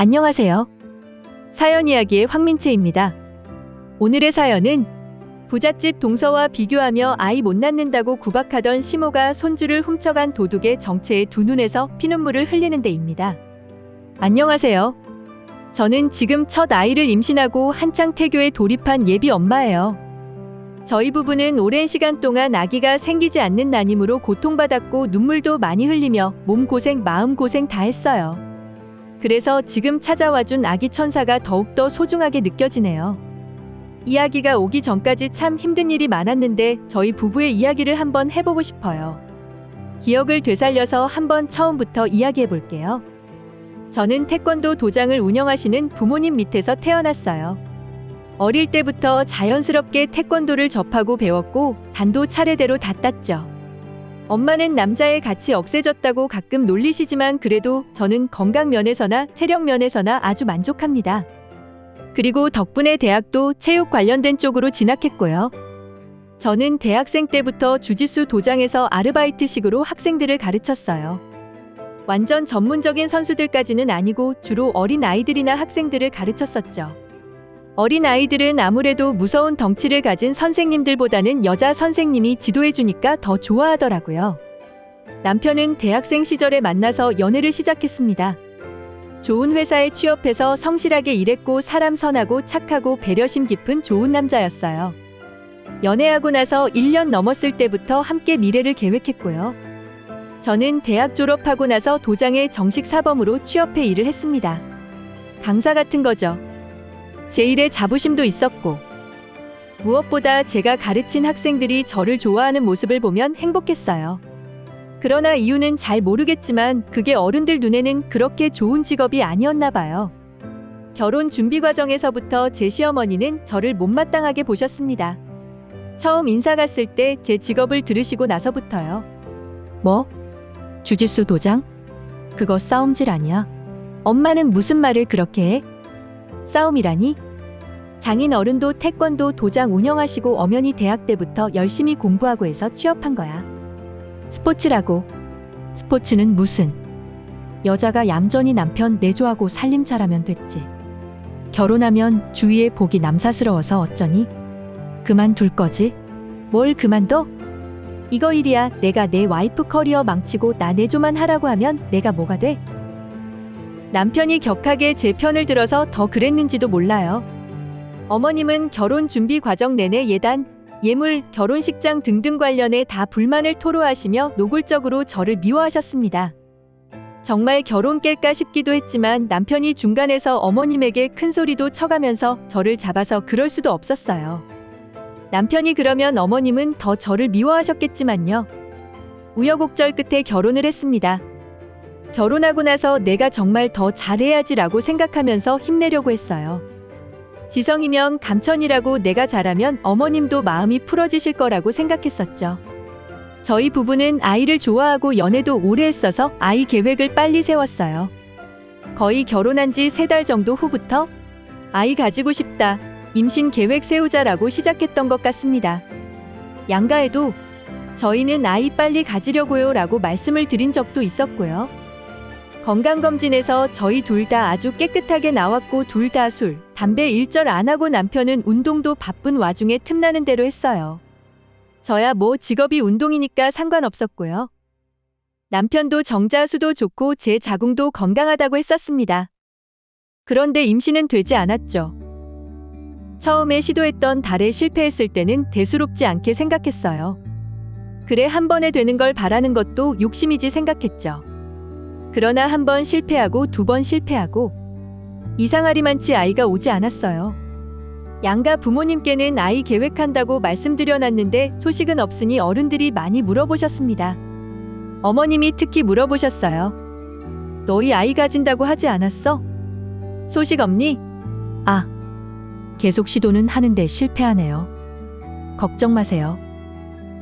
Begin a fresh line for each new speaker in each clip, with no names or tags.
안녕하세요. 사연 이야기의 황민채입니다. 오늘의 사연은 부잣집 동서와 비교하며 아이 못 낳는다고 구박하던 시모가 손주를 훔쳐간 도둑의 정체에 두 눈에서 피눈물을 흘리는 데입니다. 안녕하세요. 저는 지금 첫 아이를 임신하고 한창 태교에 돌입한 예비 엄마예요. 저희 부부는 오랜 시간 동안 아기가 생기지 않는 난임으로 고통받았고 눈물도 많이 흘리며 몸고생 마음고생 다 했어요. 그래서 지금 찾아와준 아기 천사가 더욱더 소중하게 느껴지네요. 이야기가 오기 전까지 참 힘든 일이 많았는데 저희 부부의 이야기를 한번 해보고 싶어요. 기억을 되살려서 한번 처음부터 이야기해 볼게요. 저는 태권도 도장을 운영하시는 부모님 밑에서 태어났어요. 어릴 때부터 자연스럽게 태권도를 접하고 배웠고 단도 차례대로 다 땄죠. 엄마는 남자의 가치 억세졌다고 가끔 놀리시지만 그래도 저는 건강 면에서나 체력 면에서나 아주 만족합니다. 그리고 덕분에 대학도 체육 관련된 쪽으로 진학했고요. 저는 대학생 때부터 주짓수 도장에서 아르바이트식으로 학생들을 가르쳤어요. 완전 전문적인 선수들까지는 아니고 주로 어린 아이들이나 학생들을 가르쳤었죠. 어린 아이들은 아무래도 무서운 덩치를 가진 선생님들보다는 여자 선생님이 지도해주니까 더 좋아하더라고요. 남편은 대학생 시절에 만나서 연애를 시작했습니다. 좋은 회사에 취업해서 성실하게 일했고 사람 선하고 착하고 배려심 깊은 좋은 남자였어요. 연애하고 나서 1년 넘었을 때부터 함께 미래를 계획했고요. 저는 대학 졸업하고 나서 도장에 정식 사범으로 취업해 일을 했습니다. 강사 같은 거죠. 제 일에 자부심도 있었고 무엇보다 제가 가르친 학생들이 저를 좋아하는 모습을 보면 행복했어요. 그러나 이유는 잘 모르겠지만 그게 어른들 눈에는 그렇게 좋은 직업이 아니었나 봐요. 결혼 준비 과정에서부터 제 시어머니는 저를 못마땅하게 보셨습니다. 처음 인사 갔을 때 제 직업을 들으시고 나서부터요. 뭐? 주짓수 도장? 그거 싸움질 아니야? 엄마는 무슨 말을 그렇게 해? 싸움이라니? 장인 어른도 태권도 도장 운영하시고 엄연히 대학 때부터 열심히 공부하고 해서 취업한 거야. 스포츠라고. 스포츠는 무슨. 여자가 얌전히 남편 내조하고 살림 잘하면 됐지. 결혼하면 주위에 복이 남사스러워서 어쩌니? 그만둘 거지? 뭘 그만둬? 이거 일이야. 내가 내 와이프 커리어 망치고 나 내조만 하라고 하면 내가 뭐가 돼? 남편이 격하게 제 편을 들어서 더 그랬는지도 몰라요. 어머님은 결혼 준비 과정 내내 예단, 예물, 결혼식장 등등 관련해 다 불만을 토로하시며 노골적으로 저를 미워하셨습니다. 정말 결혼 깰까 싶기도 했지만 남편이 중간에서 어머님에게 큰 소리도 쳐가면서 저를 잡아서 그럴 수도 없었어요. 남편이 그러면 어머님은 더 저를 미워하셨겠지만요. 우여곡절 끝에 결혼을 했습니다. 결혼하고 나서 내가 정말 더 잘해야지라고 생각하면서 힘내려고 했어요. 지성이면 감천이라고 내가 잘하면 어머님도 마음이 풀어지실 거라고 생각했었죠. 저희 부부는 아이를 좋아하고 연애도 오래 했어서 아이 계획을 빨리 세웠어요. 거의 결혼한 지 3달 정도 후부터 아이 가지고 싶다, 임신 계획 세우자라고 시작했던 것 같습니다. 양가에도 저희는 아이 빨리 가지려고요 라고 말씀을 드린 적도 있었고요. 건강검진에서 저희 둘 다 아주 깨끗하게 나왔고 둘 다 술, 담배 일절 안 하고 남편은 운동도 바쁜 와중에 틈나는 대로 했어요. 저야 뭐 직업이 운동이니까 상관없었고요. 남편도 정자수도 좋고 제 자궁도 건강하다고 했었습니다. 그런데 임신은 되지 않았죠. 처음에 시도했던 달에 실패했을 때는 대수롭지 않게 생각했어요. 그래 한 번에 되는 걸 바라는 것도 욕심이지 생각했죠. 그러나 한 번 실패하고 2번 실패하고 이상하리만치 아이가 오지 않았어요. 양가 부모님께는 아이 계획한다고 말씀드려놨는데 소식은 없으니 어른들이 많이 물어보셨습니다. 어머님이 특히 물어보셨어요. 너희 아이 가진다고 하지 않았어? 소식 없니? 아, 계속 시도는 하는데 실패하네요. 걱정 마세요.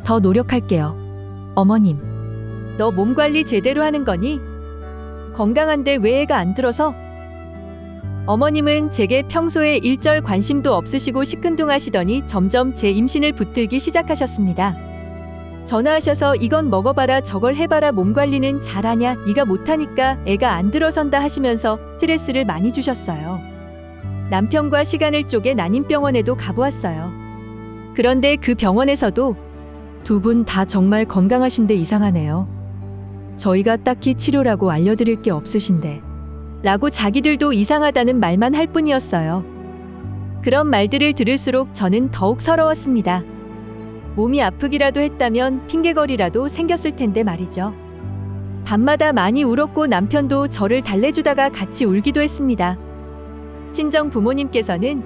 더 노력할게요. 어머님, 너 몸 관리 제대로 하는 거니? 건강한데 왜 애가 안 들어서? 어머님은 제게 평소에 일절 관심도 없으시고 시큰둥하시더니 점점 제 임신을 붙들기 시작하셨습니다. 전화하셔서 이건 먹어봐라 저걸 해봐라 몸 관리는 잘하냐 네가 못하니까 애가 안 들어선다 하시면서 스트레스를 많이 주셨어요. 남편과 시간을 쪼개 난임병원에도 가보았어요. 그런데 그 병원에서도 두 분 다 정말 건강하신데 이상하네요. 저희가 딱히 치료라고 알려드릴 게 없으신데 라고 자기들도 이상하다는 말만 할 뿐이었어요. 그런 말들을 들을수록 저는 더욱 서러웠습니다. 몸이 아프기라도 했다면 핑계거리라도 생겼을 텐데 말이죠. 밤마다 많이 울었고 남편도 저를 달래주다가 같이 울기도 했습니다. 친정 부모님께서는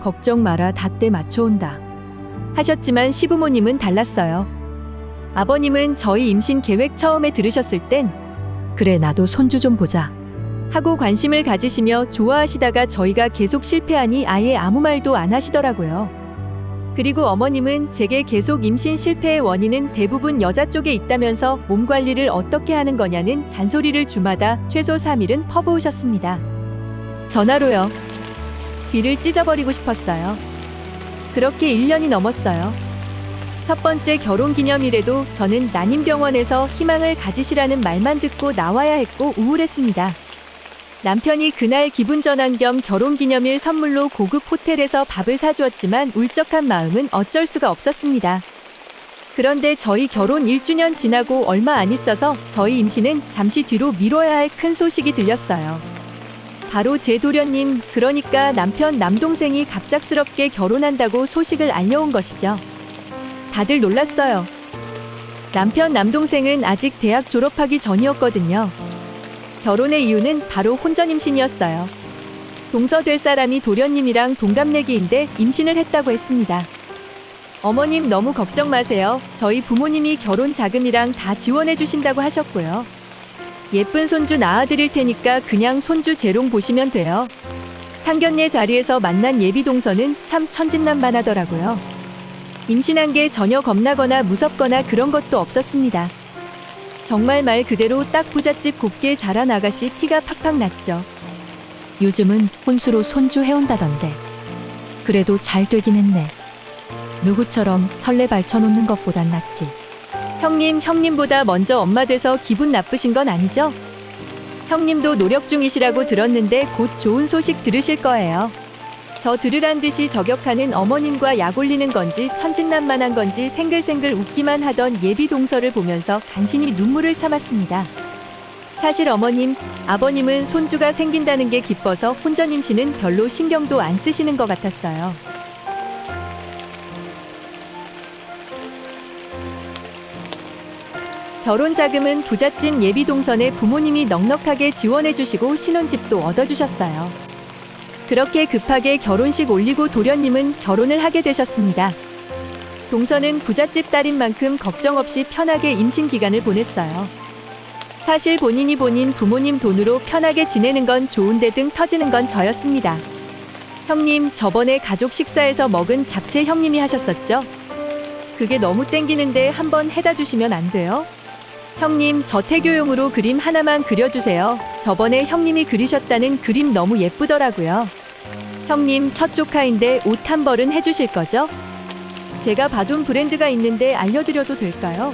걱정 마라 다 때 맞춰온다 하셨지만 시부모님은 달랐어요. 아버님은 저희 임신 계획 처음에 들으셨을 땐 그래 나도 손주 좀 보자 하고 관심을 가지시며 좋아하시다가 저희가 계속 실패하니 아예 아무 말도 안 하시더라고요. 그리고 어머님은 제게 계속 임신 실패의 원인은 대부분 여자 쪽에 있다면서 몸 관리를 어떻게 하는 거냐는 잔소리를 주마다 최소 3일은 퍼부으셨습니다. 전화로요. 귀를 찢어버리고 싶었어요. 그렇게 1년이 넘었어요. 첫 번째 결혼기념일에도 저는 난임병원에서 희망을 가지시라는 말만 듣고 나와야 했고 우울했습니다. 남편이 그날 기분 전환 겸 결혼기념일 선물로 고급 호텔에서 밥을 사주었지만 울적한 마음은 어쩔 수가 없었습니다. 그런데 저희 결혼 1주년 지나고 얼마 안 있어서 저희 임신은 잠시 뒤로 미뤄야 할 큰 소식이 들렸어요. 바로 제 도련님, 그러니까 남편 남동생이 갑작스럽게 결혼한다고 소식을 알려온 것이죠. 다들 놀랐어요. 남편 남동생은 아직 대학 졸업하기 전이었거든요. 결혼의 이유는 바로 혼전 임신이었어요. 동서 될 사람이 도련님이랑 동갑내기인데 임신을 했다고 했습니다. 어머님 너무 걱정 마세요. 저희 부모님이 결혼 자금이랑 다 지원해 주신다고 하셨고요. 예쁜 손주 낳아드릴 테니까 그냥 손주 재롱 보시면 돼요. 상견례 자리에서 만난 예비 동서는 참 천진난만하더라고요. 임신한 게 전혀 겁나거나 무섭거나 그런 것도 없었습니다. 정말 말 그대로 딱 부잣집 곱게 자란 아가씨 티가 팍팍 났죠. 요즘은 혼수로 손주 해온다던데. 그래도 잘 되긴 했네. 누구처럼 설레 발쳐놓는 것보단 낫지. 형님보다 먼저 엄마 돼서 기분 나쁘신 건 아니죠? 형님도 노력 중이시라고 들었는데 곧 좋은 소식 들으실 거예요. 저 들으란 듯이 저격하는 어머님과 약 올리는 건지 천진난만한 건지 생글생글 웃기만 하던 예비 동서를 보면서 간신히 눈물을 참았습니다. 사실 어머님, 아버님은 손주가 생긴다는 게 기뻐서 혼전 임신은 별로 신경도 안 쓰시는 것 같았어요. 결혼 자금은 부잣집 예비 동선에 부모님이 넉넉하게 지원해 주시고 신혼집도 얻어주셨어요. 그렇게 급하게 결혼식 올리고 도련님은 결혼을 하게 되셨습니다. 동서는 부잣집 딸인 만큼 걱정 없이 편하게 임신 기간을 보냈어요. 사실 본인이 본인 부모님 돈으로 편하게 지내는 건 좋은데 등 터지는 건 저였습니다. 형님, 저번에 가족 식사에서 먹은 잡채 형님이 하셨었죠? 그게 너무 땡기는데 한번 해다 주시면 안 돼요? 형님, 저 태교용으로 그림 하나만 그려주세요. 저번에 형님이 그리셨다는 그림 너무 예쁘더라고요. 형님, 첫 조카인데 옷 한 벌은 해주실 거죠? 제가 봐둔 브랜드가 있는데 알려드려도 될까요?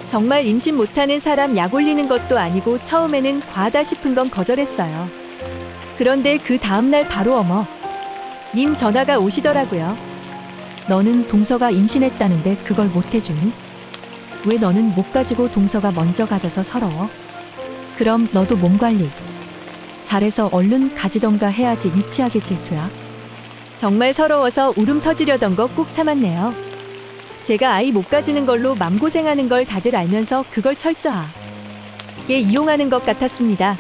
정말 임신 못하는 사람 약 올리는 것도 아니고 처음에는 과하다 싶은 건 거절했어요. 그런데 그 다음날 바로 어머님 전화가 오시더라고요. 너는 동서가 임신했다는데 그걸 못 해주니? 왜 너는 못 가지고 동서가 먼저 가져서 서러워? 그럼 너도 몸 관리 잘해서 얼른 가지던가 해야지 니치하게 질투야. 정말 서러워서 울음 터지려던 거 꾹 참았네요. 제가 아이 못 가지는 걸로 맘고생하는 걸 다들 알면서 그걸 철저하게 이용하는 것 같았습니다.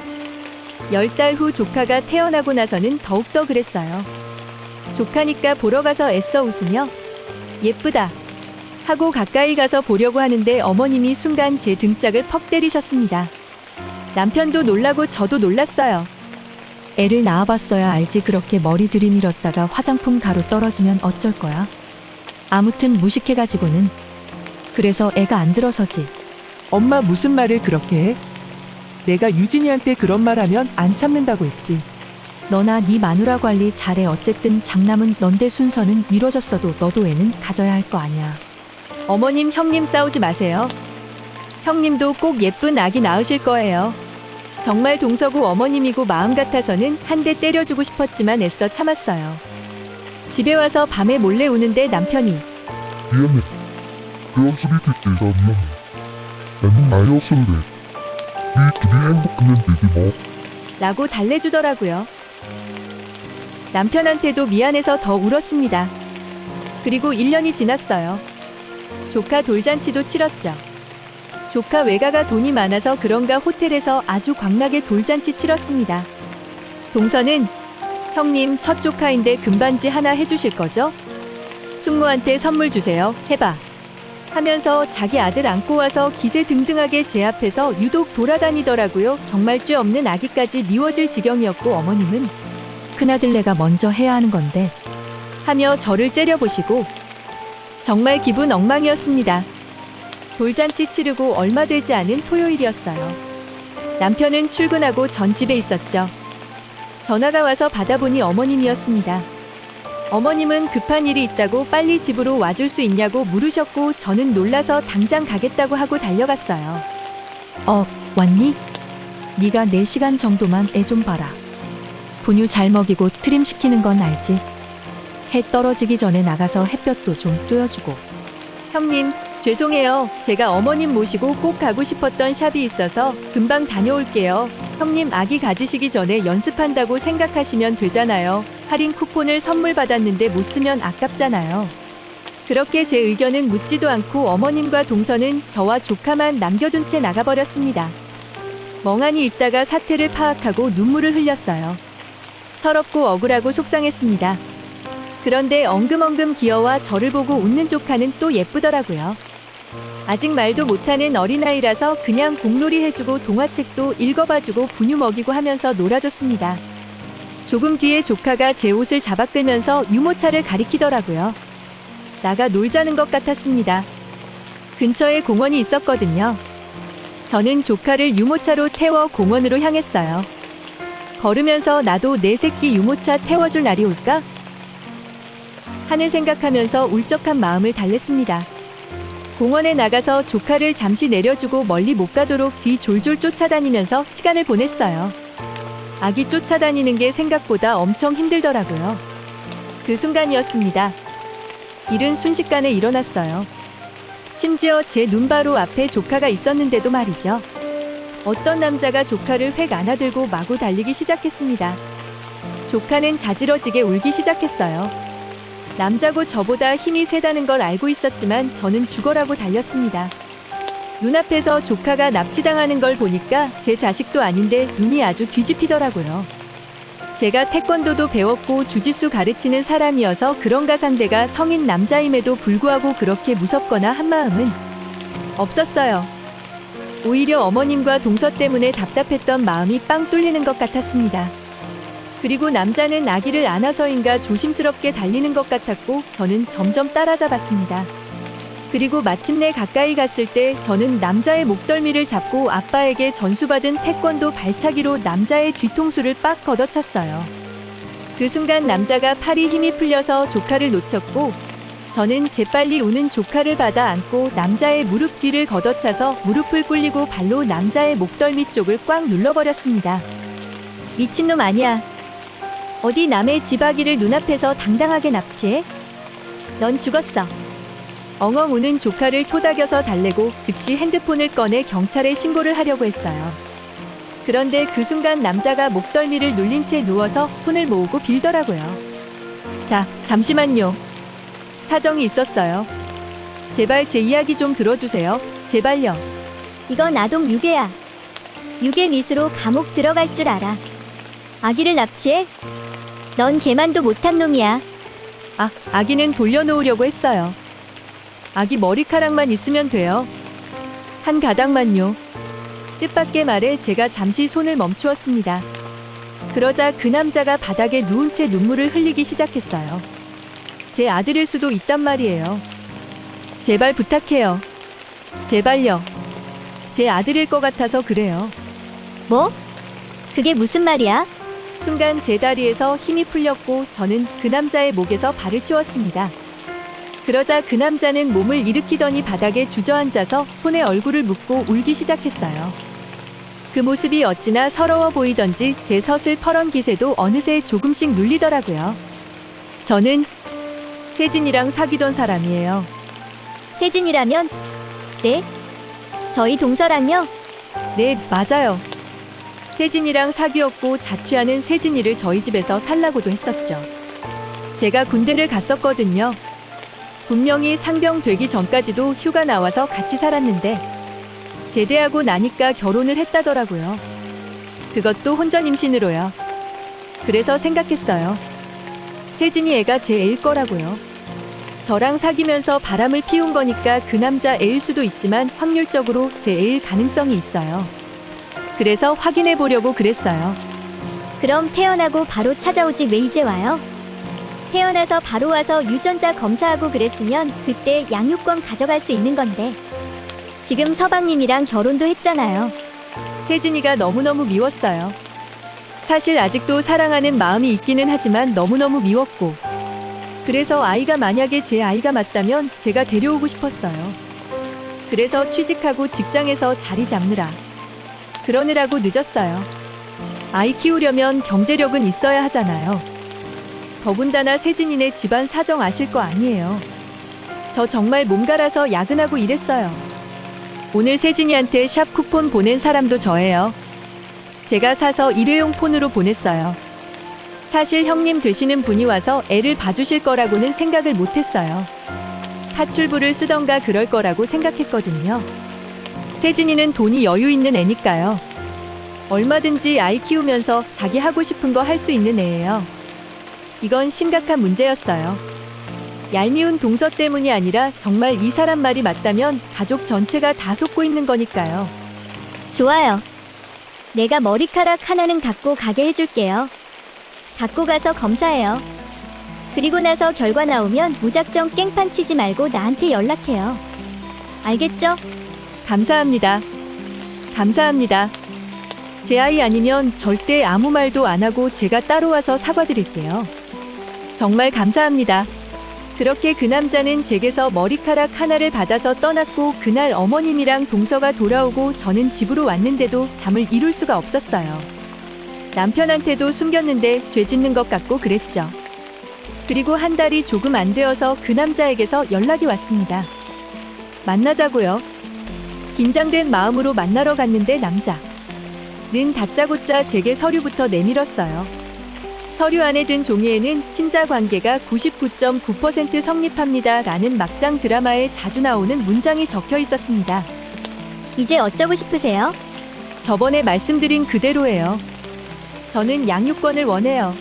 10달 후 조카가 태어나고 나서는 더욱더 그랬어요. 조카니까 보러 가서 애써 웃으며 예쁘다 하고 가까이 가서 보려고 하는데 어머님이 순간 제 등짝을 퍽 때리셨습니다. 남편도 놀라고 저도 놀랐어요. 애를 낳아봤어야 알지 그렇게 머리 들이밀었다가 화장품 가루 떨어지면 어쩔 거야. 아무튼 무식해가지고는. 그래서 애가 안 들어서지.
엄마 무슨 말을 그렇게 해? 내가 유진이한테 그런 말 하면 안 참는다고 했지.
너나 네 마누라 관리 잘해. 어쨌든 장남은 넌데 순서는 미뤄졌어도 너도 애는 가져야 할 거 아니야. 어머님, 형님 싸우지 마세요. 형님도 꼭 예쁜 아기 낳으실 거예요. 정말 동서구 어머님이고 마음 같아서는 한 대 때려주고 싶었지만 애써 참았어요. 집에 와서 밤에 몰래 우는데 남편이
미안해. 그런 소리 듣기 나 미안해. 나는 아예 없어도 돼. 우리 둘이 행복하면 되지 뭐.
라고 달래주더라고요. 남편한테도 미안해서 더 울었습니다. 그리고 1년이 지났어요. 조카 돌잔치도 치렀죠. 조카 외가가 돈이 많아서 그런가 호텔에서 아주 광나게 돌잔치 치렀습니다. 동서는 형님 첫 조카인데 금반지 하나 해주실 거죠? 숙모한테 선물 주세요. 해봐. 하면서 자기 아들 안고 와서 기세등등하게 제 앞에서 유독 돌아다니더라고요. 정말 죄 없는 아기까지 미워질 지경이었고 어머님은 큰아들 내가 먼저 해야 하는 건데 하며 저를 째려보시고 정말 기분 엉망이었습니다. 돌잔치 치르고 얼마 되지 않은 토요일이었어요. 남편은 출근하고 전 집에 있었죠. 전화가 와서 받아보니 어머님이었습니다. 어머님은 급한 일이 있다고 빨리 집으로 와줄 수 있냐고 물으셨고 저는 놀라서 당장 가겠다고 하고 달려갔어요. 왔니? 네가 4시간 정도만 애 좀 봐라. 분유 잘 먹이고 트림 시키는 건 알지? 해 떨어지기 전에 나가서 햇볕도 좀 쬐어주고. 형님, 죄송해요. 제가 어머님 모시고 꼭 가고 싶었던 샵이 있어서 금방 다녀올게요. 형님 아기 가지시기 전에 연습한다고 생각하시면 되잖아요. 할인 쿠폰을 선물 받았는데 못 쓰면 아깝잖아요. 그렇게 제 의견은 묻지도 않고 어머님과 동서는 저와 조카만 남겨둔 채 나가버렸습니다. 멍하니 있다가 사태를 파악하고 눈물을 흘렸어요. 서럽고 억울하고 속상했습니다. 그런데 엉금엉금 기어와 저를 보고 웃는 조카는 또 예쁘더라고요. 아직 말도 못하는 어린아이라서 그냥 공놀이 해주고 동화책도 읽어봐주고 분유 먹이고 하면서 놀아줬습니다. 조금 뒤에 조카가 제 옷을 잡아 끌면서 유모차를 가리키더라고요. 나가 놀자는 것 같았습니다. 근처에 공원이 있었거든요. 저는 조카를 유모차로 태워 공원으로 향했어요. 걸으면서 나도 내 새끼 유모차 태워줄 날이 올까? 하는 생각하면서 울적한 마음을 달랬습니다. 공원에 나가서 조카를 잠시 내려주고 멀리 못 가도록 뒤 졸졸 쫓아다니면서 시간을 보냈어요. 아기 쫓아다니는 게 생각보다 엄청 힘들더라고요. 그 순간이었습니다. 일은 순식간에 일어났어요. 심지어 제 눈 바로 앞에 조카가 있었는데도 말이죠. 어떤 남자가 조카를 획 안아들고 마구 달리기 시작했습니다. 조카는 자지러지게 울기 시작했어요. 남자고 저보다 힘이 세다는 걸 알고 있었지만 저는 죽어라고 달렸습니다. 눈앞에서 조카가 납치당하는 걸 보니까 제 자식도 아닌데 눈이 아주 뒤집히더라고요. 제가 태권도도 배웠고 주짓수 가르치는 사람이어서 그런가 상대가 성인 남자임에도 불구하고 그렇게 무섭거나 한 마음은 없었어요. 오히려 어머님과 동서 때문에 답답했던 마음이 빵 뚫리는 것 같았습니다. 그리고 남자는 아기를 안아서인가 조심스럽게 달리는 것 같았고 저는 점점 따라잡았습니다. 그리고 마침내 가까이 갔을 때 저는 남자의 목덜미를 잡고 아빠에게 전수받은 태권도 발차기로 남자의 뒤통수를 빡 걷어찼어요. 그 순간 남자가 팔이 힘이 풀려서 조카를 놓쳤고 저는 재빨리 우는 조카를 받아 안고 남자의 무릎 뒤를 걷어차서 무릎을 꿇리고 발로 남자의 목덜미 쪽을 꽉 눌러버렸습니다. 미친놈 아니야. 어디 남의 집 아기를 눈앞에서 당당하게 납치해? 넌 죽었어. 엉엉 우는 조카를 토닥여서 달래고 즉시 핸드폰을 꺼내 경찰에 신고를 하려고 했어요. 그런데 그 순간 남자가 목덜미를 눌린 채 누워서 손을 모으고 빌더라고요. 자, 잠시만요. 사정이 있었어요. 제발 제 이야기 좀 들어주세요. 제발요.
이건 아동 유괴야. 유괴 미수로 감옥 들어갈 줄 알아. 아기를 납치해? 넌 개만도 못한 놈이야.
아기는 돌려놓으려고 했어요. 아기 머리카락만 있으면 돼요. 한 가닥만요. 뜻밖의 말에 제가 잠시 손을 멈추었습니다. 그러자 그 남자가 바닥에 누운 채 눈물을 흘리기 시작했어요. 제 아들일 수도 있단 말이에요. 제발 부탁해요. 제발요. 제 아들일 것 같아서 그래요.
뭐? 그게 무슨 말이야?
순간 제 다리에서 힘이 풀렸고 저는 그 남자의 목에서 발을 치웠습니다. 그러자 그 남자는 몸을 일으키더니 바닥에 주저앉아서 손에 얼굴을 묻고 울기 시작했어요. 그 모습이 어찌나 서러워 보이던지 제 서슬퍼런 기세도 어느새 조금씩 눌리더라고요. 저는 세진이랑 사귀던 사람이에요.
세진이라면? 네? 저희 동서랑요?
네, 맞아요. 세진이랑 사귀었고 자취하는 세진이를 저희 집에서 살라고도 했었죠. 제가 군대를 갔었거든요. 분명히 상병 되기 전까지도 휴가 나와서 같이 살았는데 제대하고 나니까 결혼을 했다더라고요. 그것도 혼전 임신으로요. 그래서 생각했어요. 세진이 애가 제 애일 거라고요. 저랑 사귀면서 바람을 피운 거니까 그 남자 애일 수도 있지만 확률적으로 제 애일 가능성이 있어요. 그래서 확인해 보려고 그랬어요.
그럼 태어나고 바로 찾아오지 왜 이제 와요? 태어나서 바로 와서 유전자 검사하고 그랬으면 그때 양육권 가져갈 수 있는 건데. 지금 서방님이랑 결혼도 했잖아요.
세진이가 너무너무 미웠어요. 사실 아직도 사랑하는 마음이 있기는 하지만 너무너무 미웠고 그래서 아이가 만약에 제 아이가 맞다면 제가 데려오고 싶었어요. 그래서 취직하고 직장에서 자리 잡느라 그러느라고 늦었어요. 아이 키우려면 경제력은 있어야 하잖아요. 더군다나 세진이네 집안 사정 아실 거 아니에요. 저 정말 몸갈아서 야근하고 일했어요. 오늘 세진이한테 샵 쿠폰 보낸 사람도 저예요. 제가 사서 일회용 폰으로 보냈어요. 사실 형님 되시는 분이 와서 애를 봐주실 거라고는 생각을 못했어요. 파출부를 쓰던가 그럴 거라고 생각했거든요. 세진이는 돈이 여유 있는 애니까요. 얼마든지 아이 키우면서 자기 하고 싶은 거 할 수 있는 애예요. 이건 심각한 문제였어요. 얄미운 동서 때문이 아니라 정말 이 사람 말이 맞다면 가족 전체가 다 속고 있는 거니까요.
좋아요. 내가 머리카락 하나는 갖고 가게 해줄게요. 갖고 가서 검사해요. 그리고 나서 결과 나오면 무작정 깽판 치지 말고 나한테 연락해요. 알겠죠?
감사합니다. 감사합니다. 제 아이 아니면 절대 아무 말도 안 하고 제가 따로 와서 사과드릴게요. 정말 감사합니다. 그렇게 그 남자는 제게서 머리카락 하나를 받아서 떠났고 그날 어머님이랑 동서가 돌아오고 저는 집으로 왔는데도 잠을 이룰 수가 없었어요. 남편한테도 숨겼는데 죄 짓는 것 같고 그랬죠. 그리고 한 달이 조금 안 되어서 그 남자에게서 연락이 왔습니다. 만나자고요. 긴장된 마음으로 만나러 갔는데 남자는 다짜고짜 제게 서류부터 내밀었어요. 서류 안에 든 종이에는 친자 관계가 99.9% 성립합니다 라는 막장 드라마에 자주 나오는 문장이 적혀 있었습니다.
이제 어쩌고 싶으세요?
저번에 말씀드린 그대로예요. 저는 양육권을 원해요.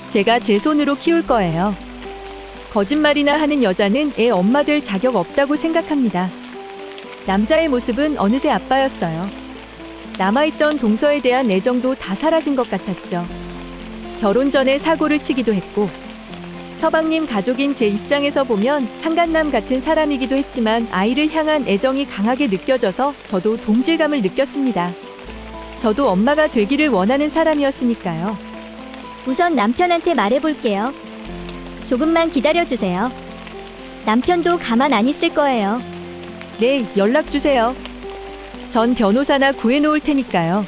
제가 제 손으로 키울 거예요. 거짓말이나 하는 여자는 애 엄마 될 자격 없다고 생각합니다. 남자의 모습은 어느새 아빠였어요. 남아있던 동서에 대한 애정도 다 사라진 것 같았죠. 결혼 전에 사고를 치기도 했고 서방님 가족인 제 입장에서 보면 상간남 같은 사람이기도 했지만 아이를 향한 애정이 강하게 느껴져서 저도 동질감을 느꼈습니다. 저도 엄마가 되기를 원하는 사람이었으니까요.
우선 남편한테 말해볼게요. 조금만 기다려주세요. 남편도 가만 안 있을 거예요.
네, 연락 주세요. 전 변호사나 구해놓을 테니까요.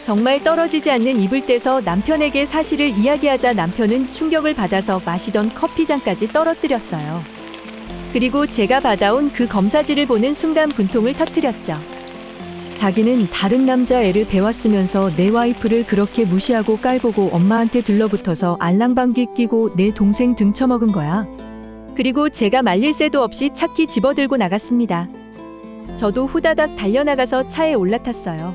정말 떨어지지 않는 입을 떼서 남편에게 사실을 이야기하자 남편은 충격을 받아서 마시던 커피잔까지 떨어뜨렸어요. 그리고 제가 받아온 그 검사지를 보는 순간 분통을 터뜨렸죠. 자기는 다른 남자애를 배웠으면서 내 와이프를 그렇게 무시하고 깔보고 엄마한테 들러붙어서 알랑방귀 끼고 내 동생 등쳐먹은 거야. 그리고 제가 말릴 새도 없이 차키 집어들고 나갔습니다. 저도 후다닥 달려나가서 차에 올라탔어요.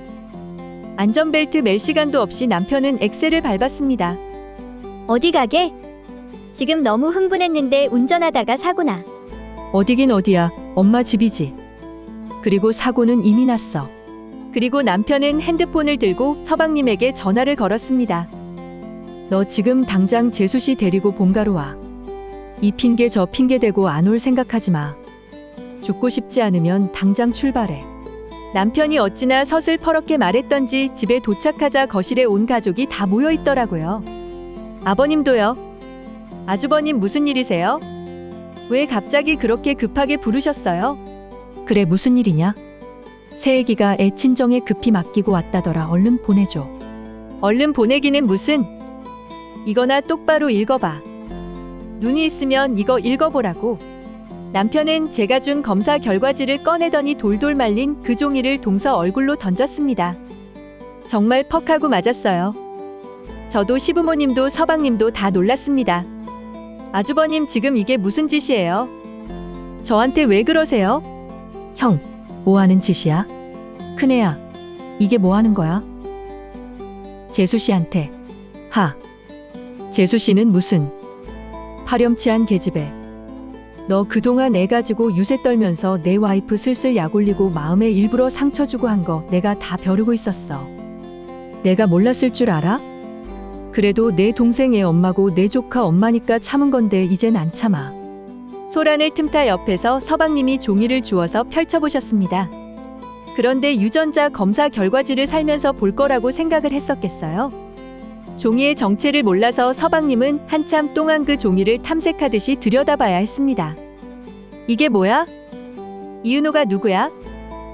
안전벨트 맬 시간도 없이 남편은 엑셀을 밟았습니다.
어디 가게? 지금 너무 흥분했는데 운전하다가 사고나.
어디긴 어디야. 엄마 집이지. 그리고 사고는 이미 났어. 그리고 남편은 핸드폰을 들고 서방님에게 전화를 걸었습니다. 너 지금 당장 재수씨 데리고 본가로 와. 이 핑계 저 핑계 대고 안 올 생각하지 마. 죽고 싶지 않으면 당장 출발해. 남편이 어찌나 서슬퍼렇게 말했던지 집에 도착하자 거실에 온 가족이 다 모여 있더라고요. 아버님도요. 아주버님 무슨 일이세요? 왜 갑자기 그렇게 급하게 부르셨어요? 그래, 무슨 일이냐? 새애기가 애 친정에 급히 맡기고 왔다더라. 얼른 보내줘. 얼른 보내기는 무슨? 이거나 똑바로 읽어봐. 눈이 있으면 이거 읽어보라고. 남편은 제가 준 검사 결과지를 꺼내더니 돌돌 말린 그 종이를 동서 얼굴로 던졌습니다. 정말 퍽하고 맞았어요. 저도 시부모님도 서방님도 다 놀랐습니다. 아주버님, 지금 이게 무슨 짓이에요? 저한테 왜 그러세요? 형, 뭐 하는 짓이야? 큰애야, 이게 뭐 하는 거야? 재수 씨한테. 재수 씨는 무슨 파렴치한 계집애. 너 그동안 애 가지고 유세 떨면서 내 와이프 슬슬 약 올리고 마음에 일부러 상처 주고 한 거 내가 다 벼르고 있었어. 내가 몰랐을 줄 알아? 그래도 내 동생 애 엄마고 내 조카 엄마니까 참은 건데 이젠 안 참아. 소란을 틈타 옆에서 서방님이 종이를 주워서 펼쳐보셨습니다. 그런데 유전자 검사 결과지를 살면서 볼 거라고 생각을 했었겠어요? 종이의 정체를 몰라서 서방님은 한참 동안 그 종이를 탐색하듯이 들여다봐야 했습니다. 이게 뭐야? 이은호가 누구야?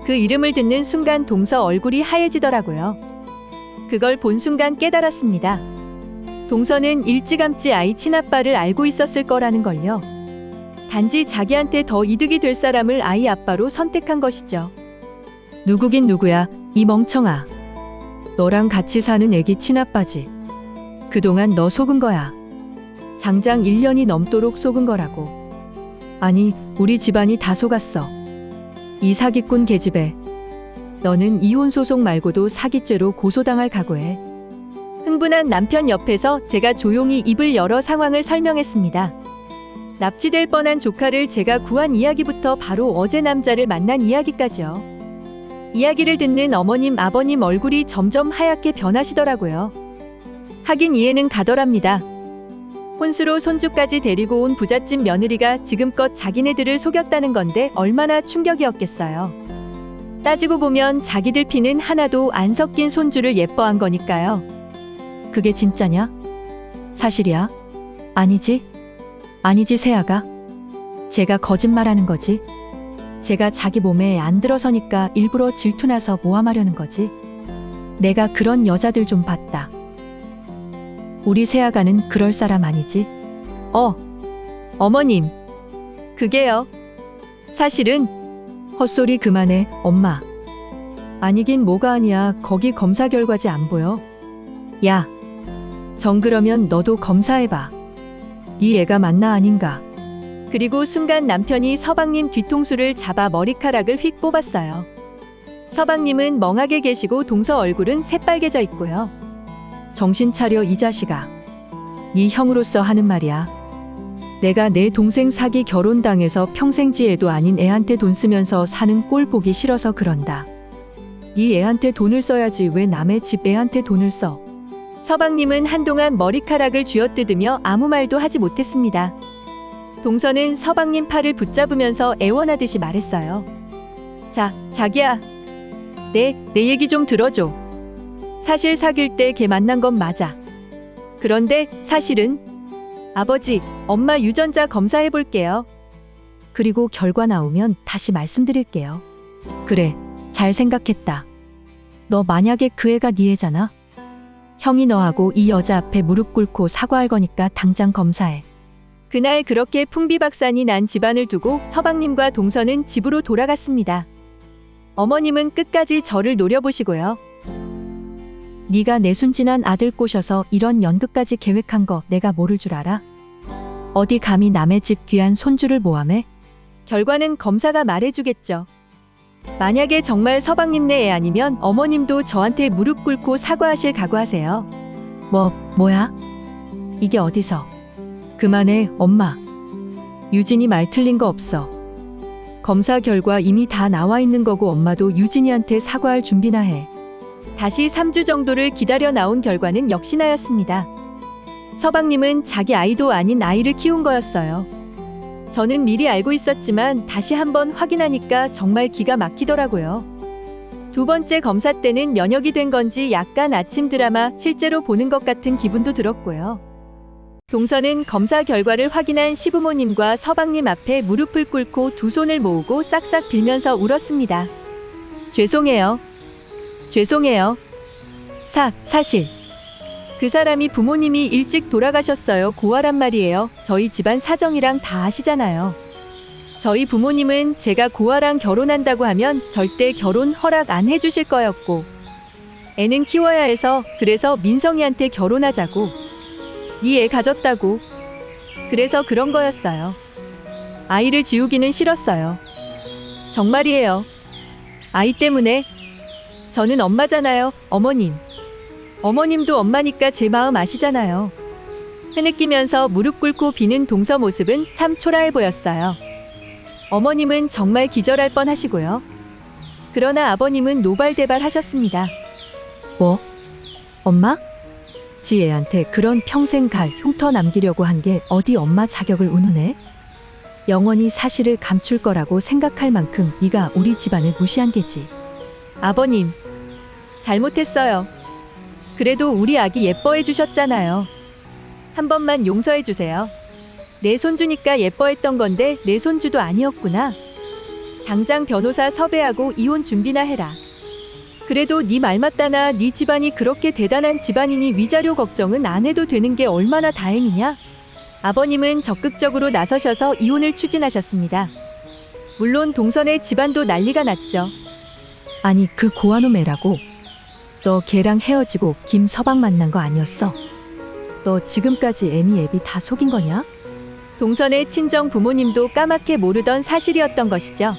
그 이름을 듣는 순간 동서 얼굴이 하얘지더라고요. 그걸 본 순간 깨달았습니다. 동서는 일찌감치 아이 친아빠를 알고 있었을 거라는 걸요. 단지 자기한테 더 이득이 될 사람을 아이 아빠로 선택한 것이죠. 누구긴 누구야, 이 멍청아. 너랑 같이 사는 애기 친아빠지. 그동안 너 속은 거야. 장장 1년이 넘도록 속은 거라고. 아니, 우리 집안이 다 속았어. 이 사기꾼 계집애. 너는 이혼 소송 말고도 사기죄로 고소당할 각오해. 흥분한 남편 옆에서 제가 조용히 입을 열어 상황을 설명했습니다. 납치될 뻔한 조카를 제가 구한 이야기부터 바로 어제 남자를 만난 이야기까지요. 이야기를 듣는 어머님, 아버님 얼굴이 점점 하얗게 변하시더라고요. 하긴 이해는 가더랍니다. 혼수로 손주까지 데리고 온 부잣집 며느리가 지금껏 자기네들을 속였다는 건데 얼마나 충격이었겠어요. 따지고 보면 자기들 피는 하나도 안 섞인 손주를 예뻐한 거니까요. 그게 진짜냐? 사실이야? 아니지? 아니지, 세아가. 제가 거짓말하는 거지. 제가 자기 몸에 안 들어서니까 일부러 질투나서 모함하려는 거지. 내가 그런 여자들 좀 봤다. 우리 세아가는 그럴 사람 아니지? 어머님. 그게요. 사실은. 헛소리 그만해, 엄마. 아니긴 뭐가 아니야. 거기 검사 결과지 안 보여? 야, 정 그러면 너도 검사해봐. 네 애가 맞나 아닌가. 그리고 순간 남편이 서방님 뒤통수를 잡아 머리카락을 휙 뽑았어요. 서방님은 멍하게 계시고 동서 얼굴은 새빨개져 있고요. 정신 차려, 이 자식아. 네 형으로서 하는 말이야. 내가 내 동생 사기 결혼당해서 평생지애도 아닌 애한테 돈 쓰면서 사는 꼴 보기 싫어서 그런다. 이 애한테 돈을 써야지 왜 남의 집 애한테 돈을 써. 서방님은 한동안 머리카락을 쥐어뜯으며 아무 말도 하지 못했습니다. 동서는 서방님 팔을 붙잡으면서 애원하듯이 말했어요. 자기야. 내 얘기 좀 들어줘. 사실 사귈 때 걔 만난 건 맞아. 그런데 사실은 아버지, 엄마 유전자 검사해 볼게요. 그리고 결과 나오면 다시 말씀드릴게요. 그래, 잘 생각했다. 너 만약에 그 애가 네 애잖아? 형이 너하고 이 여자 앞에 무릎 꿇고 사과할 거니까 당장 검사해. 그날 그렇게 풍비박산이 난 집안을 두고 서방님과 동서는 집으로 돌아갔습니다. 어머님은 끝까지 저를 노려보시고요. 네가 내 순진한 아들 꼬셔서 이런 연극까지 계획한 거 내가 모를 줄 알아? 어디 감히 남의 집 귀한 손주를 모함해? 결과는 검사가 말해주겠죠. 만약에 정말 서방님 내 애 아니면 어머님도 저한테 무릎 꿇고 사과하실 각오하세요. 뭐야? 이게 어디서? 그만해, 엄마. 유진이 말 틀린 거 없어. 검사 결과 이미 다 나와 있는 거고 엄마도 유진이한테 사과할 준비나 해. 다시 3주 정도를 기다려 나온 결과는 역시나였습니다. 서방님은 자기 아이도 아닌 아이를 키운 거였어요. 저는 미리 알고 있었지만 다시 한번 확인하니까 정말 기가 막히더라고요. 두 번째 검사 때는 면역이 된 건지 약간 아침 드라마 실제로 보는 것 같은 기분도 들었고요. 동서는 검사 결과를 확인한 시부모님과 서방님 앞에 무릎을 꿇고 두 손을 모으고 싹싹 빌면서 울었습니다. 죄송해요. 죄송해요. 사실 그 사람이 부모님이 일찍 돌아가셨어요. 고아란 말이에요. 저희 집안 사정이랑 다 아시잖아요. 저희 부모님은 제가 고아랑 결혼한다고 하면 절대 결혼 허락 안 해주실 거였고, 애는 키워야 해서 그래서 민성이한테 결혼하자고, 네 애 가졌다고, 그래서 그런 거였어요. 아이를 지우기는 싫었어요. 정말이에요. 아이 때문에. 저는 엄마잖아요, 어머님. 어머님도 엄마니까 제 마음 아시잖아요. 흐느끼면서 무릎 꿇고 비는 동서 모습은 참 초라해 보였어요. 어머님은 정말 기절할 뻔하시고요. 그러나 아버님은 노발대발 하셨습니다. 뭐? 엄마? 지 애한테 그런 평생 갈 흉터 남기려고 한 게 어디 엄마 자격을 운우네? 영원히 사실을 감출 거라고 생각할 만큼 네가 우리 집안을 무시한 게지. 아버님, 잘못했어요. 그래도 우리 아기 예뻐해 주셨잖아요. 한 번만 용서해 주세요. 내 손주니까 예뻐했던 건데 내 손주도 아니었구나. 당장 변호사 섭외하고 이혼 준비나 해라. 그래도 네 말 맞다나 네 집안이 그렇게 대단한 집안이니 위자료 걱정은 안 해도 되는 게 얼마나 다행이냐? 아버님은 적극적으로 나서셔서 이혼을 추진하셨습니다. 물론 동선의 집안도 난리가 났죠. 아니 그 고아놈 애라고? 너 걔랑 헤어지고 김서방 만난 거 아니었어? 너 지금까지 애미 애비 다 속인 거냐? 동선의 친정 부모님도 까맣게 모르던 사실이었던 것이죠.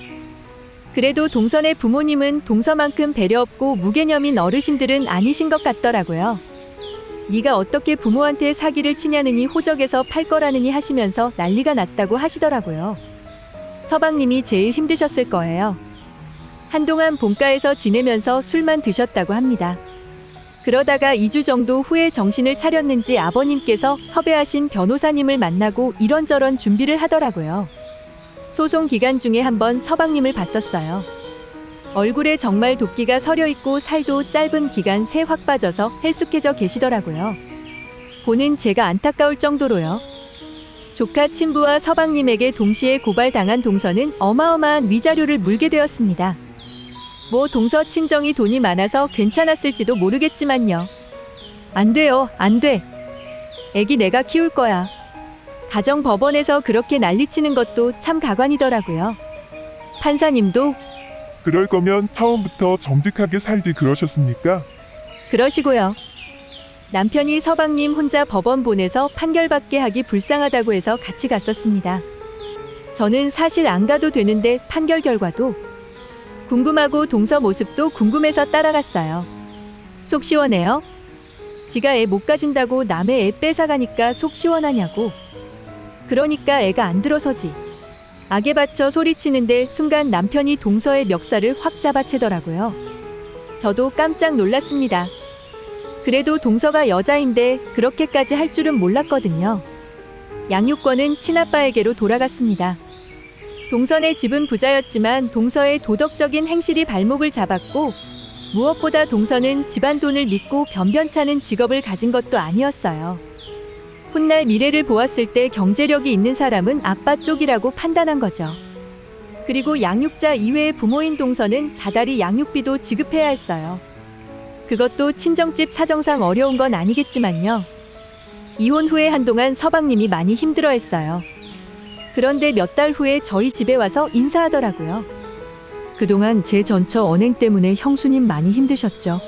그래도 동선의 부모님은 동서만큼 배려 없고 무개념인 어르신들은 아니신 것 같더라고요. 네가 어떻게 부모한테 사기를 치냐느니 호적에서 팔 거라느니 하시면서 난리가 났다고 하시더라고요. 서방님이 제일 힘드셨을 거예요. 한동안 본가에서 지내면서 술만 드셨다고 합니다. 그러다가 2주 정도 후에 정신을 차렸는지 아버님께서 섭외하신 변호사님을 만나고 이런저런 준비를 하더라고요. 소송 기간 중에 한번 서방님을 봤었어요. 얼굴에 정말 도끼가 서려있고 살도 짧은 기간 새 확 빠져서 헬쑥해져 계시더라고요. 보는 제가 안타까울 정도로요. 조카 친부와 서방님에게 동시에 고발당한 동서는 어마어마한 위자료를 물게 되었습니다. 뭐 동서 친정이 돈이 많아서 괜찮았을지도 모르겠지만요. 안 돼요, 안 돼. 애기 내가 키울 거야. 가정법원에서 그렇게 난리치는 것도 참 가관이더라고요. 판사님도
그럴 거면 처음부터 정직하게 살지 그러셨습니까?
그러시고요. 남편이 서방님 혼자 법원 보내서 판결받게 하기 불쌍하다고 해서 같이 갔었습니다. 저는 사실 안 가도 되는데 판결 결과도 궁금하고 동서 모습도 궁금해서 따라갔어요. 속 시원해요? 지가 애 못 가진다고 남의 애 뺏어가니까 속 시원하냐고. 그러니까 애가 안 들어서지. 악에 받쳐 소리치는데 순간 남편이 동서의 멱살을 확 잡아채더라고요. 저도 깜짝 놀랐습니다. 그래도 동서가 여자인데 그렇게까지 할 줄은 몰랐거든요. 양육권은 친아빠에게로 돌아갔습니다. 동선의 집은 부자였지만 동서의 도덕적인 행실이 발목을 잡았고, 무엇보다 동서는 집안 돈을 믿고 변변찮은 직업을 가진 것도 아니었어요. 훗날 미래를 보았을 때 경제력이 있는 사람은 아빠 쪽이라고 판단한 거죠. 그리고 양육자 이외의 부모인 동서는 다달이 양육비도 지급해야 했어요. 그것도 친정집 사정상 어려운 건 아니겠지만요. 이혼 후에 한동안 서방님이 많이 힘들어했어요. 그런데 몇 달 후에 저희 집에 와서 인사하더라고요. 그동안 제 전처 언행 때문에 형수님 많이 힘드셨죠?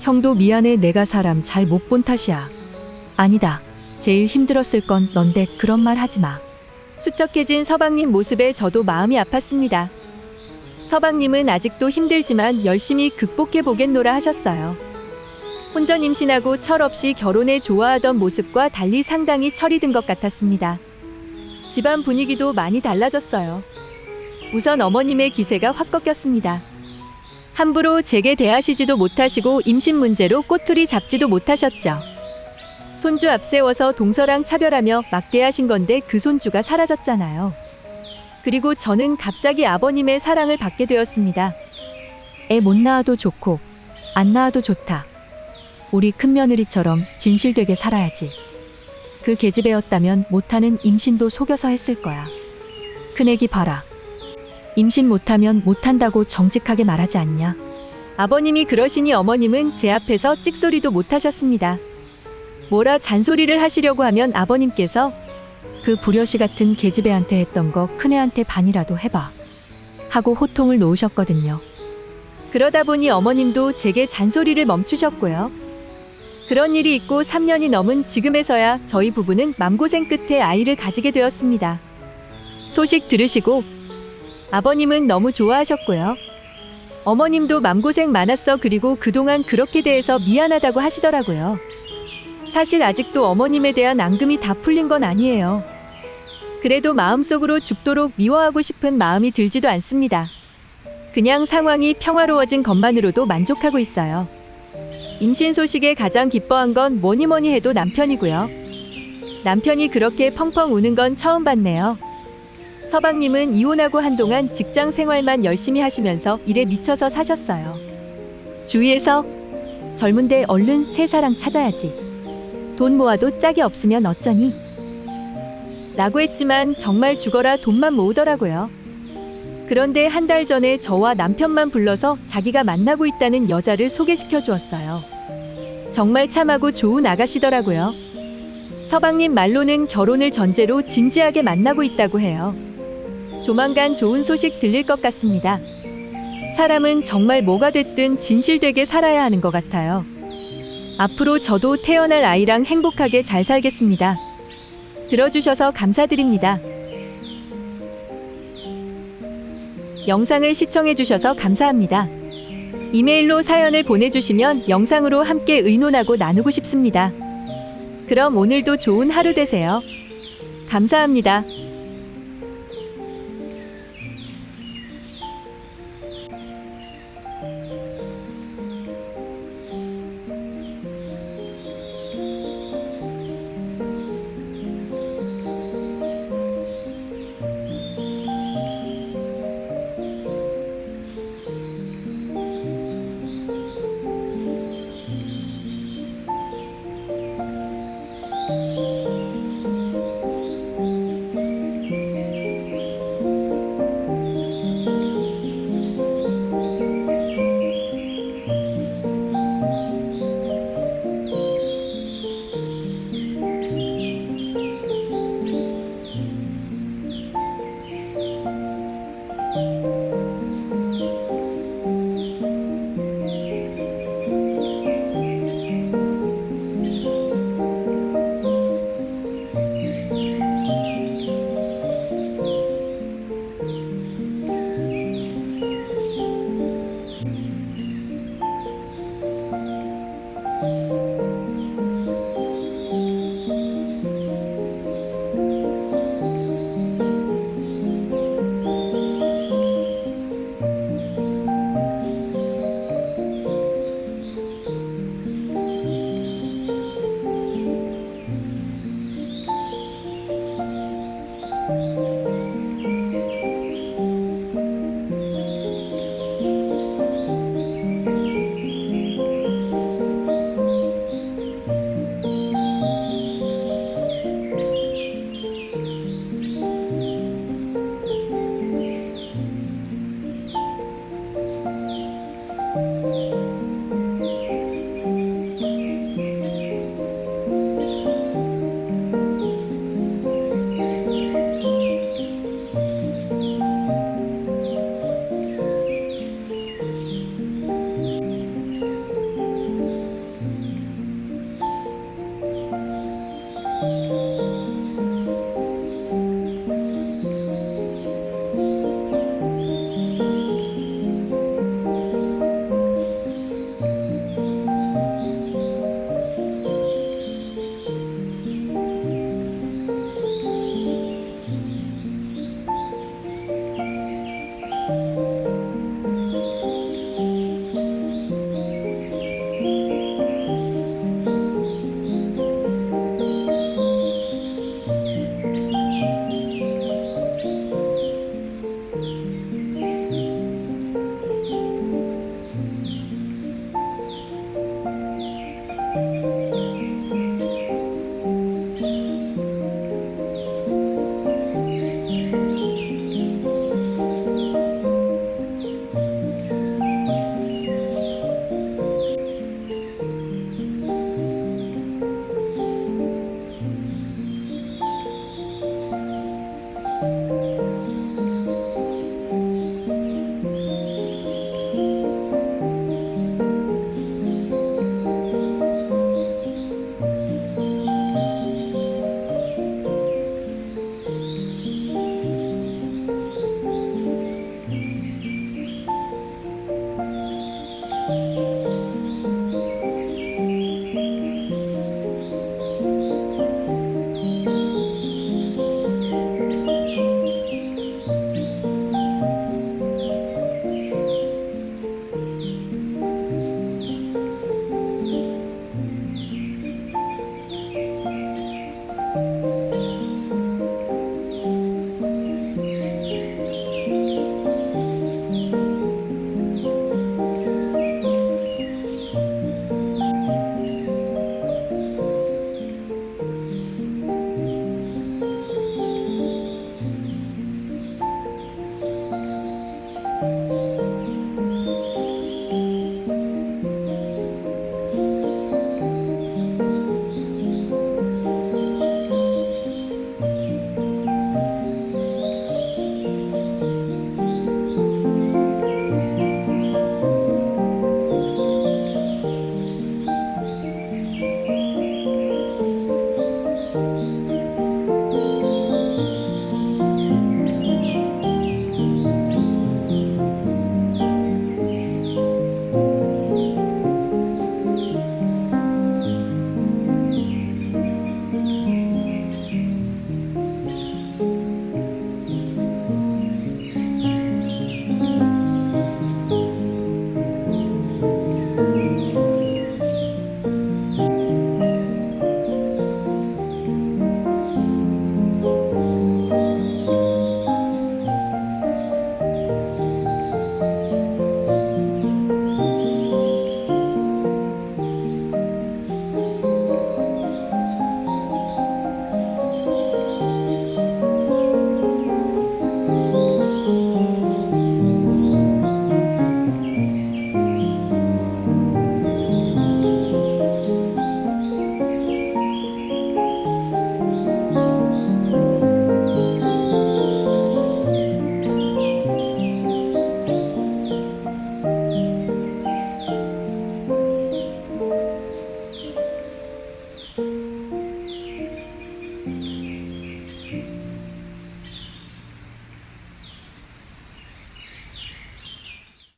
형도 미안해, 내가 사람 잘 못 본 탓이야. 아니다. 제일 힘들었을 건 넌데 그런 말 하지 마. 수척해진 서방님 모습에 저도 마음이 아팠습니다. 서방님은 아직도 힘들지만 열심히 극복해 보겠노라 하셨어요. 혼전 임신하고 철없이 결혼에 좋아하던 모습과 달리 상당히 철이 든 것 같았습니다. 집안 분위기도 많이 달라졌어요. 우선 어머님의 기세가 확 꺾였습니다. 함부로 제게 대하시지도 못하시고 임신 문제로 꼬투리 잡지도 못하셨죠. 손주 앞세워서 동서랑 차별하며 막대하신 건데 그 손주가 사라졌잖아요. 그리고 저는 갑자기 아버님의 사랑을 받게 되었습니다. 애 못 낳아도 좋고 안 낳아도 좋다. 우리 큰며느리처럼 진실되게 살아야지. 그 계집애였다면 못하는 임신도 속여서 했을 거야. 큰애기 봐라. 임신 못하면 못한다고 정직하게 말하지 않냐. 아버님이 그러시니 어머님은 제 앞에서 찍소리도 못하셨습니다. 뭐라 잔소리를 하시려고 하면 아버님께서 그 불효시 같은 계집애한테 했던 거 큰애한테 반이라도 해봐 하고 호통을 놓으셨거든요. 그러다 보니 어머님도 제게 잔소리를 멈추셨고요. 그런 일이 있고 3년이 넘은 지금에서야 저희 부부는 맘고생 끝에 아이를 가지게 되었습니다. 소식 들으시고 아버님은 너무 좋아하셨고요. 어머님도 맘고생 많았어 그리고 그동안 그렇게 대해서 미안하다고 하시더라고요. 사실 아직도 어머님에 대한 앙금이 다 풀린 건 아니에요. 그래도 마음속으로 죽도록 미워하고 싶은 마음이 들지도 않습니다. 그냥 상황이 평화로워진 것만으로도 만족하고 있어요. 임신 소식에 가장 기뻐한 건 뭐니 뭐니 해도 남편이고요. 남편이 그렇게 펑펑 우는 건 처음 봤네요. 서방님은 이혼하고 한동안 직장 생활만 열심히 하시면서 일에 미쳐서 사셨어요. 주위에서 젊은데 얼른 새 사랑 찾아야지. 돈 모아도 짝이 없으면 어쩌니? 라고 했지만 정말 죽어라 돈만 모으더라고요. 그런데 한 달 전에 저와 남편만 불러서 자기가 만나고 있다는 여자를 소개시켜 주었어요. 정말 참하고 좋은 아가씨더라고요. 서방님 말로는 결혼을 전제로 진지하게 만나고 있다고 해요. 조만간 좋은 소식 들릴 것 같습니다. 사람은 정말 뭐가 됐든 진실되게 살아야 하는 것 같아요. 앞으로 저도 태어날 아이랑 행복하게 잘 살겠습니다. 들어주셔서 감사드립니다. 영상을 시청해주셔서 감사합니다. 이메일로 사연을 보내주시면 영상으로 함께 의논하고 나누고 싶습니다. 그럼 오늘도 좋은 하루 되세요. 감사합니다.